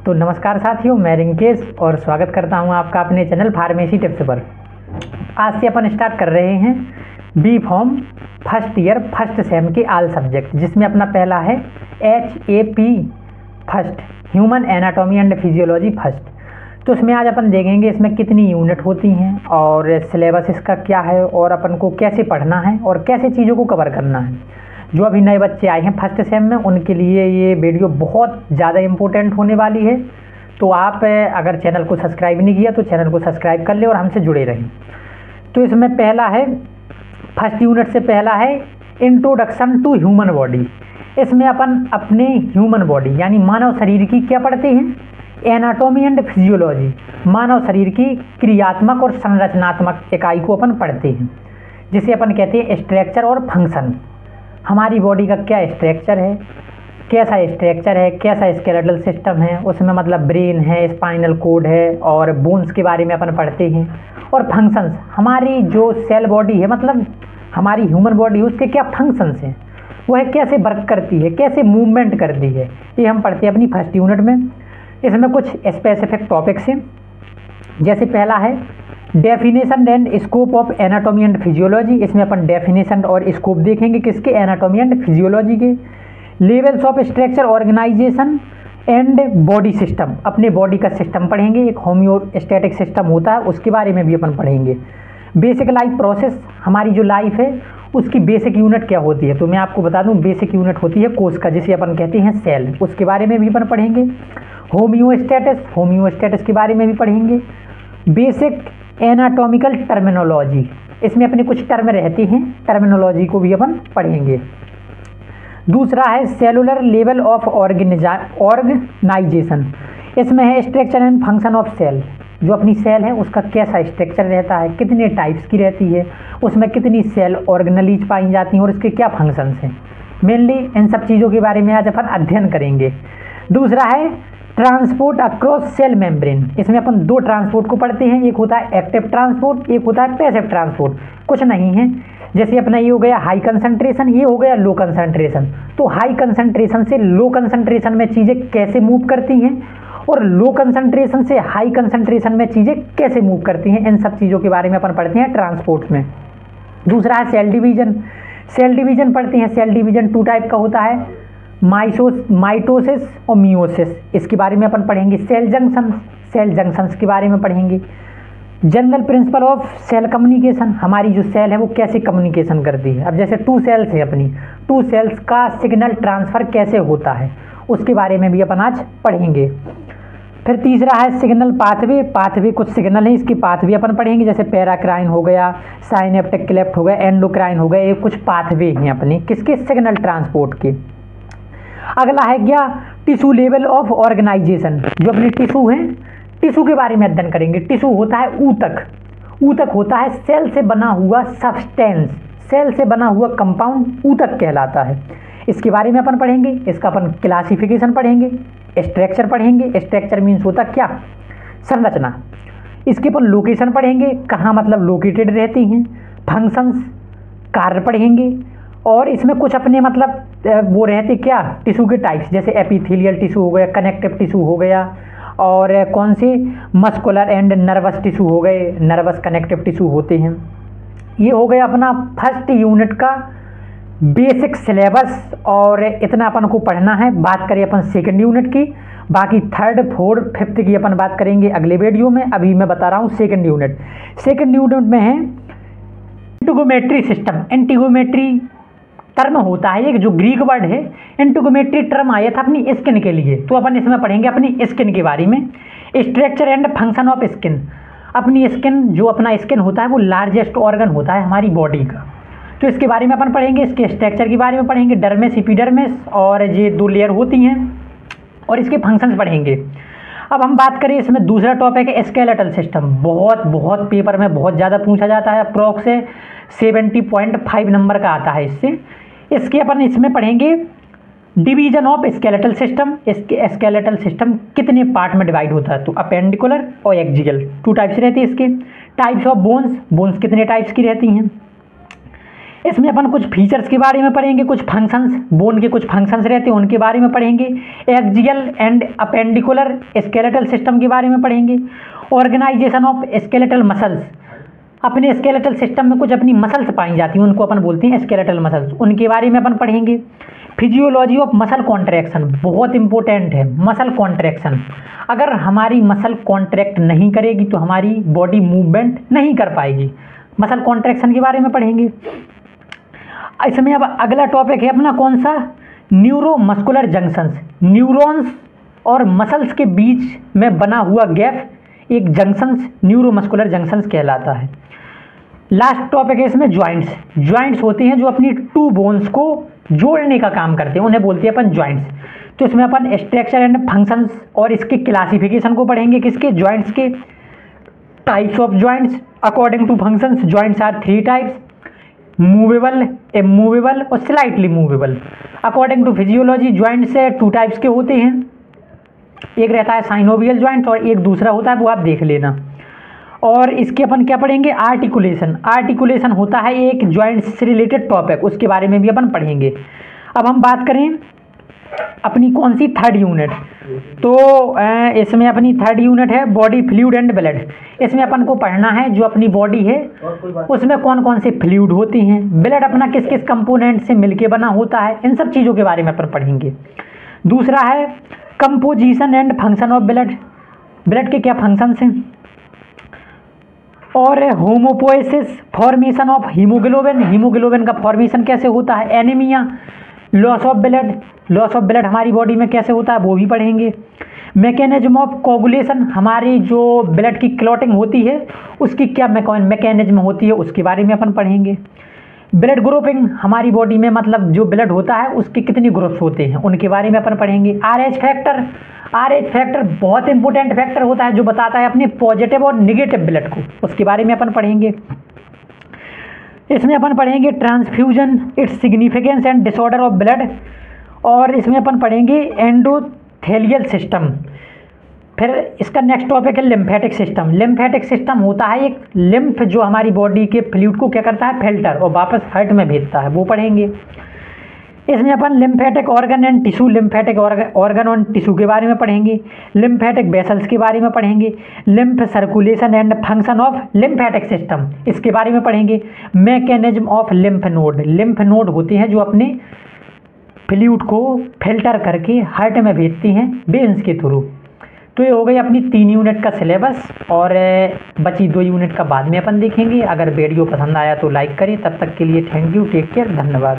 तो नमस्कार साथियों, मैं रिंकेश और स्वागत करता हूं आपका अपने चैनल फार्मेसी टिप्स पर। आज से अपन स्टार्ट कर रहे हैं B pharm first year first sem के ऑल सब्जेक्ट, जिसमें अपना पहला है HAP first, human anatomy and physiology first. तो इसमें आज अपन देखेंगे इसमें कितनी यूनिट होती हैं और सिलेबस इसका क्या है और अपन को कैसे पढ़ना है और कैसे चीज़ों को कवर करना है। जो अभी नए बच्चे आए हैं फर्स्ट सेम में, उनके लिए ये वीडियो बहुत ज़्यादा इम्पोर्टेंट होने वाली है। तो आप अगर चैनल को सब्सक्राइब नहीं किया तो चैनल को सब्सक्राइब कर ले और हमसे जुड़े रहें। तो इसमें पहला है, फर्स्ट यूनिट से पहला है इंट्रोडक्शन टू ह्यूमन बॉडी। इसमें अपन अपने ह्यूमन बॉडी यानी मानव शरीर की क्या पढ़ते हैं, एनाटॉमी एंड फिजियोलॉजी, मानव शरीर की क्रियात्मक और संरचनात्मक इकाई को अपन पढ़ते हैं, जिसे अपन कहते हैं स्ट्रक्चर और फंक्शन। हमारी बॉडी का क्या स्ट्रक्चर है, कैसा स्ट्रक्चर है, कैसा स्केलेटल सिस्टम है, उसमें मतलब ब्रेन है, स्पाइनल कोड है और बोन्स के बारे में अपन पढ़ते हैं। और फंक्शंस, हमारी जो सेल बॉडी है मतलब हमारी ह्यूमन बॉडी है, उसके क्या फंक्शंस हैं, वह कैसे वर्क करती है, कैसे मूवमेंट करती है, ये हम पढ़ते हैं अपनी फर्स्ट यूनिट में। इसमें कुछ स्पेसिफिक टॉपिक्स हैं, जैसे पहला है definition and scope of anatomy and physiology. इसमें अपन डेफिनेशन और स्कोप देखेंगे किसके, एनाटॉमी एंड फिजियोलॉजी के। Levels of structure organisation and body system, अपने बॉडी का सिस्टम पढ़ेंगे। एक होम्योस्टैटिक सिस्टम होता है, उसके बारे में भी अपन पढ़ेंगे। बेसिक लाइफ प्रोसेस, हमारी जो लाइफ है उसकी बेसिक यूनिट क्या होती है, तो मैं आपको बता दूं बेसिक यूनिट होती है कोशिका, जिसे अपन कहते हैं सेल, उसके बारे में भी अपन पढ़ेंगे। होम्योस्टैटिस के बारे में भी पढ़ेंगे। बेसिक एनाटॉमिकल टर्मिनोलॉजी, इसमें अपने कुछ टर्म रहते हैं, टर्मिनोलॉजी को भी अपन पढ़ेंगे। दूसरा है सेलुलर लेवल ऑफ ऑर्गेनाइजेशन। इसमें है structure and function of cell, जो अपनी सेल है उसका कैसा स्ट्रक्चर रहता है, कितने टाइप्स की रहती है, उसमें कितनी सेल ऑर्गेनलीज पाई जाती हैं और इसके क्या फंक्शंस हैं। मेनली इन सब चीज़ों के बारे में आज अपन अध्ययन करेंगे। दूसरा है ट्रांसपोर्ट अक्रॉस सेल मेम्ब्रेन। इसमें अपन दो ट्रांसपोर्ट को पढ़ते हैं, एक होता है एक्टिव ट्रांसपोर्ट, एक होता है पैसिव ट्रांसपोर्ट। कुछ नहीं है, जैसे अपना ये हो गया हाई कंसंट्रेशन, ये हो गया लो कंसंट्रेशन। तो हाई कंसंट्रेशन से लो कंसंट्रेशन में चीज़ें कैसे मूव करती हैं और लो कंसंट्रेशन से हाई कंसंट्रेशन में चीज़ें कैसे मूव करती हैं, इन सब चीज़ों के बारे में अपन पढ़ते हैं ट्रांसपोर्ट में। दूसरा है सेल डिवीजन। सेल डिवीजन पढ़ते हैं, सेल डिवीजन 2 टाइप का होता है, माइटोसिस और मियोसिस, इसके बारे में अपन पढ़ेंगे। सेल जंक्शंस के बारे में पढ़ेंगे। General principle of cell communication, हमारी जो सेल है वो कैसे कम्युनिकेशन करती है। अब जैसे 2 सेल्स है अपनी, 2 सेल्स का सिग्नल ट्रांसफ़र कैसे होता है, उसके बारे में भी अपन आज पढ़ेंगे। फिर तीसरा है सिग्नल पाथवे कुछ सिग्नल है, इसकी पाथवे अपन पढ़ेंगे, जैसे पैराक्राइन हो गया, साइनेप्टिक क्लेफ्ट हो गया, एंडोक्राइन हो गया, ये कुछ पाथवे हैं अपने किसके, सिग्नल ट्रांसपोर्ट के। अगला है क्या, टिश्यू लेवल ऑफ ऑर्गेनाइजेशन, जो अपने टिश्यू हैं, टिश्यू के बारे में अध्ययन करेंगे। टिश्यू होता है ऊतक होता है सेल से बना हुआ सब्सटेंस, सेल से बना हुआ कंपाउंड ऊतक कहलाता है, इसके बारे में अपन पढ़ेंगे। इसका अपन क्लासिफिकेशन पढ़ेंगे, स्ट्रक्चर पढ़ेंगे। स्ट्रक्चर मीन्स होता क्या, संरचना। इसके अपन लोकेशन पढ़ेंगे, कहाँ मतलब लोकेटेड रहती हैं। फंक्शंस, कार्य पढ़ेंगे। और इसमें कुछ अपने मतलब वो रहते क्या, टिश्यू के टाइप्स, जैसे एपिथेलियल टिश्यू हो गया, कनेक्टिव टिश्यू हो गया, और कौन से मस्कुलर एंड नर्वस टिश्यू हो गए, नर्वस कनेक्टिव टिश्यू होते हैं। ये हो गया अपना फर्स्ट यूनिट का बेसिक सिलेबस, और इतना अपन को पढ़ना है। बात करें अपन सेकंड यूनिट की, बाकी थर्ड फोर्थ फिफ्थ की अपन बात करेंगे अगले वीडियो में। अभी मैं बता रहा हूँ सेकंड यूनिट। सेकंड यूनिट में है इंटीगोमेट्री सिस्टम। इंटीगोमेट्री टर्म होता है एक, जो ग्रीक वर्ड है। इंटीगोमेट्री टर्म आया था अपनी स्किन के लिए, तो अपन इसमें पढ़ेंगे अपनी स्किन के बारे में। Structure and function of skin, अपनी स्किन, जो अपना स्किन होता है वो लार्जेस्ट ऑर्गन होता है हमारी बॉडी का, तो इसके बारे में अपन पढ़ेंगे। इसके स्ट्रक्चर के बारे में पढ़ेंगे, डर्मिस, एपिडर्मिस, और ये 2 लेयर होती हैं, और इसके फंक्शंस पढ़ेंगे। अब हम बात करें, इसमें दूसरा टॉपिक है स्केलेटल सिस्टम। बहुत पेपर में बहुत ज़्यादा पूछा जाता है, अप्रॉक्स 70.5 नंबर का आता है इससे। इसके अपन इसमें पढ़ेंगे डिवीजन ऑफ स्केलेटल सिस्टम। इसके स्केलेटल सिस्टम कितने पार्ट में डिवाइड होता है, तो अपेंडिकुलर और एक्सियल 2 टाइप्स रहती है इसके। टाइप्स ऑफ बोन्स कितने टाइप्स की रहती हैं। इसमें अपन कुछ फीचर्स के बारे में पढ़ेंगे, कुछ फंक्शंस, बोन के कुछ फंक्शंस रहते हैं उनके बारे में पढ़ेंगे, axial and appendicular skeletal system के बारे में पढ़ेंगे, ऑर्गेनाइजेशन ऑफ स्केलेटल मसल्स, अपने स्केलेटल सिस्टम में कुछ अपनी मसल्स पाई जाती हैं उनको अपन बोलते हैं स्केलेटल मसल्स, उनके बारे में अपन पढ़ेंगे। फिजियोलॉजी ऑफ मसल कॉन्ट्रैक्शन, बहुत इंपॉर्टेंट है मसल कॉन्ट्रैक्शन। अगर हमारी मसल कॉन्ट्रैक्ट नहीं करेगी तो हमारी बॉडी मूवमेंट नहीं कर पाएगी। मसल कॉन्ट्रैक्शन के बारे में पढ़ेंगे। इसमें अब अगला टॉपिक है अपना कौन सा, न्यूरोमस्कुलर जंक्शंस, न्यूरॉन्स और मसल्स के बीच में बना हुआ गैप एक जंक्शंस, न्यूरोमस्कुलर जंक्शंस कहलाता है। लास्ट टॉपिक है इसमें जॉइंट्स, जॉइंट्स होते हैं जो अपनी टू बोन्स को जोड़ने का काम करते हैं, उन्हें बोलते हैं अपन जॉइंट्स। तो इसमें अपन स्ट्रक्चर एंड फंक्शंस और इसके क्लासिफिकेशन को पढ़ेंगे, किसके, जॉइंट्स के, types of joints according to functions. Joints are 3 types, movable, immovable और slightly movable. According to physiology joints 2 types के होते हैं, एक रहता है साइनोवियल जॉइंट और एक दूसरा होता है वो आप देख लेना। और इसके अपन क्या पढ़ेंगे, आर्टिकुलेशन, आर्टिकुलेशन होता है एक जॉइंट से रिलेटेड टॉपिक, उसके बारे में भी अपन पढ़ेंगे। अब हम बात करें अपनी कौन सी थर्ड यूनिट, तो इसमें अपनी थर्ड यूनिट है बॉडी फ्लूइड एंड ब्लड। इसमें अपन को पढ़ना है जो अपनी बॉडी है उसमें कौन कौन से फ्लूइड होते हैं, ब्लड अपना किस किस कंपोनेंट से मिलके बना होता है, इन सब चीज़ों के बारे में अपन पढ़ेंगे। दूसरा है composition and function of blood, blood के क्या फंक्शंस हैं। और होमोपोएसिस, फॉर्मेशन ऑफ हीमोग्लोबिन, हीमोग्लोबिन का फॉर्मेशन कैसे होता है। Anaemia, loss of blood, loss of blood हमारी बॉडी में कैसे होता है वो भी पढ़ेंगे। मैकेनिज्म ऑफ कोगुलेशन, हमारी जो ब्लड की क्लॉटिंग होती है उसकी क्या मैकेनिज्म होती है उसके बारे में अपन पढ़ेंगे। ब्लड ग्रुपिंग, हमारी बॉडी में मतलब जो ब्लड होता है उसके कितने ग्रुप्स होते हैं उनके बारे में अपन पढ़ेंगे। RH फैक्टर, RH फैक्टर बहुत इंपॉर्टेंट फैक्टर होता है जो बताता है अपने पॉजिटिव और निगेटिव ब्लड को, उसके बारे में अपन पढ़ेंगे। इसमें अपन पढ़ेंगे transfusion, its significance and disorder of blood. और इसमें अपन पढ़ेंगे एंडोथेलियल सिस्टम। फिर इसका नेक्स्ट टॉपिक है लिम्फेटिक सिस्टम। लिम्फेटिक सिस्टम होता है एक लिम्फ जो हमारी बॉडी के फ्लूइड को क्या करता है, फिल्टर और वापस हार्ट में भेजता है, वो पढ़ेंगे। इसमें अपन lymphatic organ and tissue, lymphatic organ और टिश्यू के बारे में पढ़ेंगे। लिम्फेटिक वेसल्स के बारे में पढ़ेंगे। Lymph circulation and function of lymphatic system, इसके बारे में पढ़ेंगे। Mechanism of lymph node, lymph node होते हैं जो अपने फ्लूइड को फिल्टर करके हार्ट में भेजती हैं वेन्स के थ्रू। तो ये हो गई अपनी 3 यूनिट का सिलेबस और बची 2 यूनिट का बाद में अपन देखेंगे। अगर वीडियो पसंद आया तो लाइक करें। तब तक के लिए थैंक यू, टेक केयर, धन्यवाद।